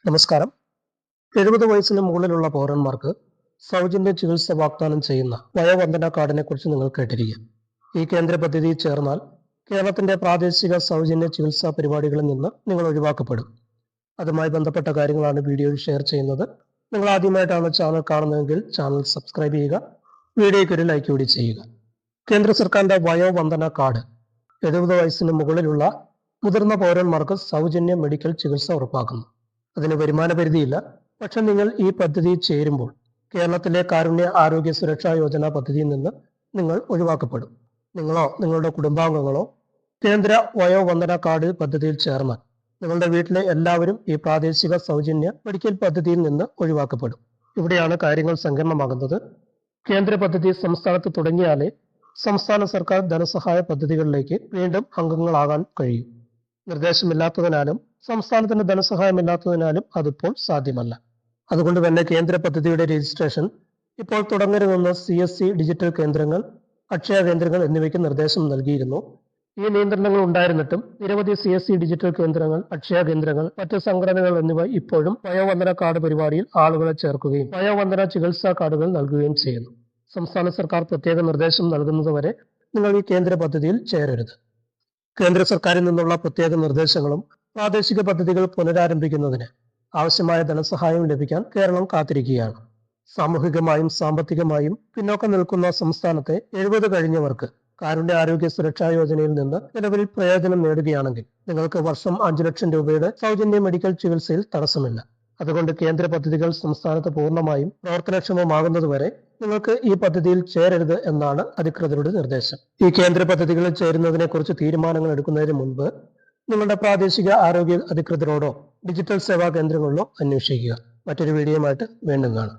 നമസ്കാരം. 70 വയസ്സിന് മുകളിലുള്ള പൗരന്മാർക്ക് സൗജന്യ ചികിത്സ വാഗ്ദാനം ചെയ്യുന്ന വയോവന്ദന കാർഡിനെ കുറിച്ച് നിങ്ങൾ കേട്ടിരിക്കും. ഈ കേന്ദ്ര പദ്ധതിയിൽ ചേർന്നാൽ കേരളത്തിന്റെ പ്രാദേശിക സൗജന്യ ചികിത്സാ പരിപാടികളിൽ നിന്ന് നിങ്ങൾ ഒഴിവാക്കപ്പെടും. അതുമായി ബന്ധപ്പെട്ട കാര്യങ്ങളാണ് വീഡിയോയിൽ ഷെയർ ചെയ്യുന്നത്. നിങ്ങൾ ആദ്യമായിട്ടാണ് ചാനൽ കാണുന്നതെങ്കിൽ ചാനൽ സബ്സ്ക്രൈബ് ചെയ്യുക, വീഡിയോയ്ക്ക് ഒരു ലൈക്ക് കൂടി ചെയ്യുക. കേന്ദ്ര സർക്കാരിന്റെ വയോവന്ദന കാർഡ് 70 വയസ്സിന് മുകളിലുള്ള മുതിർന്ന പൗരന്മാർക്ക് സൗജന്യ മെഡിക്കൽ ചികിത്സ ഉറപ്പാക്കുന്നു. അതിന് വരുമാന പരിധിയില്ല. പക്ഷെ നിങ്ങൾ ഈ പദ്ധതിയിൽ ചേരുമ്പോൾ കേരളത്തിലെ കാരുണ്യ ആരോഗ്യ സുരക്ഷാ യോജന പദ്ധതിയിൽ നിന്ന് നിങ്ങൾ ഒഴിവാക്കപ്പെടും. നിങ്ങളോ നിങ്ങളുടെ കുടുംബാംഗങ്ങളോ കേന്ദ്ര വയോവന്ദന കാർഡ് പദ്ധതിയിൽ ചേർന്നാൽ നിങ്ങളുടെ വീട്ടിലെ എല്ലാവരും ഈ പ്രാദേശിക സൗജന്യ മെഡിക്കൽ പദ്ധതിയിൽ നിന്ന് ഒഴിവാക്കപ്പെടും. ഇവിടെയാണ് കാര്യങ്ങൾ സങ്കീർണമാകുന്നത്. കേന്ദ്ര പദ്ധതി സംസ്ഥാനത്ത് തുടങ്ങിയാലേ സംസ്ഥാന സർക്കാർ ധനസഹായ പദ്ധതികളിലേക്ക് വീണ്ടും അംഗങ്ങളാകാൻ കഴിയും. നിർദ്ദേശമില്ലാത്തതിനാലും സംസ്ഥാനത്തിന് ധനസഹായമില്ലാത്തതിനാലും അതിപ്പോൾ സാധ്യമല്ല. അതുകൊണ്ട് തന്നെ കേന്ദ്ര പദ്ധതിയുടെ രജിസ്ട്രേഷൻ ഇപ്പോൾ തുടങ്ങരുതെന്ന് CSC ഡിജിറ്റൽ കേന്ദ്രങ്ങൾ, അക്ഷയ കേന്ദ്രങ്ങൾ എന്നിവയ്ക്ക് നിർദ്ദേശം നൽകിയിരുന്നു. ഈ നിയന്ത്രണങ്ങൾ ഉണ്ടായിരുന്നിട്ടും നിരവധി CSC ഡിജിറ്റൽ കേന്ദ്രങ്ങൾ, അക്ഷയ കേന്ദ്രങ്ങൾ, മറ്റ് സംഘടനകൾ എന്നിവ ഇപ്പോഴും വയോവന്ദന കാർഡ് പരിപാടിയിൽ ആളുകളെ ചേർക്കുകയും വയോവന്ദന ചികിത്സാ കാർഡുകൾ നൽകുകയും ചെയ്യുന്നു. സംസ്ഥാന സർക്കാർ പ്രത്യേക നിർദ്ദേശം നൽകുന്നതുവരെ നിങ്ങൾ ഈ കേന്ദ്ര പദ്ധതിയിൽ ചേരരുത്. കേന്ദ്ര സർക്കാരിൽ നിന്നുള്ള പ്രത്യേക നിർദ്ദേശങ്ങളും പ്രാദേശിക പദ്ധതികൾ പുനരാരംഭിക്കുന്നതിന് ആവശ്യമായ ധനസഹായം ലഭിക്കാൻ കേരളം കാത്തിരിക്കുകയാണ്. സാമൂഹികമായും സാമ്പത്തികമായും പിന്നോക്കം നിൽക്കുന്ന സംസ്ഥാനത്തെ 70 കഴിഞ്ഞവർക്ക് കാരുണ്യ ആരോഗ്യ സുരക്ഷാ യോജനയിൽ നിന്ന് നിലവിൽ പ്രയോജനം നേടുകയാണെങ്കിൽ നിങ്ങൾക്ക് വർഷം 5 ലക്ഷം രൂപയുടെ സൗജന്യ മെഡിക്കൽ ചികിത്സയിൽ തടസ്സമില്ല. അതുകൊണ്ട് കേന്ദ്ര പദ്ധതികൾ സംസ്ഥാനത്ത് പൂർണ്ണമായും പ്രവർത്തനക്ഷമമാകുന്നതുവരെ നിങ്ങൾക്ക് ഈ പദ്ധതിയിൽ ചേരരുത് എന്നാണ് അധികൃതരുടെ നിർദ്ദേശം. ഈ കേന്ദ്ര പദ്ധതികളിൽ ചേരുന്നതിനെ കുറിച്ച് തീരുമാനങ്ങൾ എടുക്കുന്നതിന് മുൻപ് നിങ്ങളുടെ പ്രാദേശിക ആരോഗ്യ അധികൃതരോടോ ഡിജിറ്റൽ സേവാ കേന്ദ്രങ്ങളിലോ അന്വേഷിക്കുക. മറ്റൊരു വീഡിയോയുമായിട്ട് വീണ്ടും കാണാം.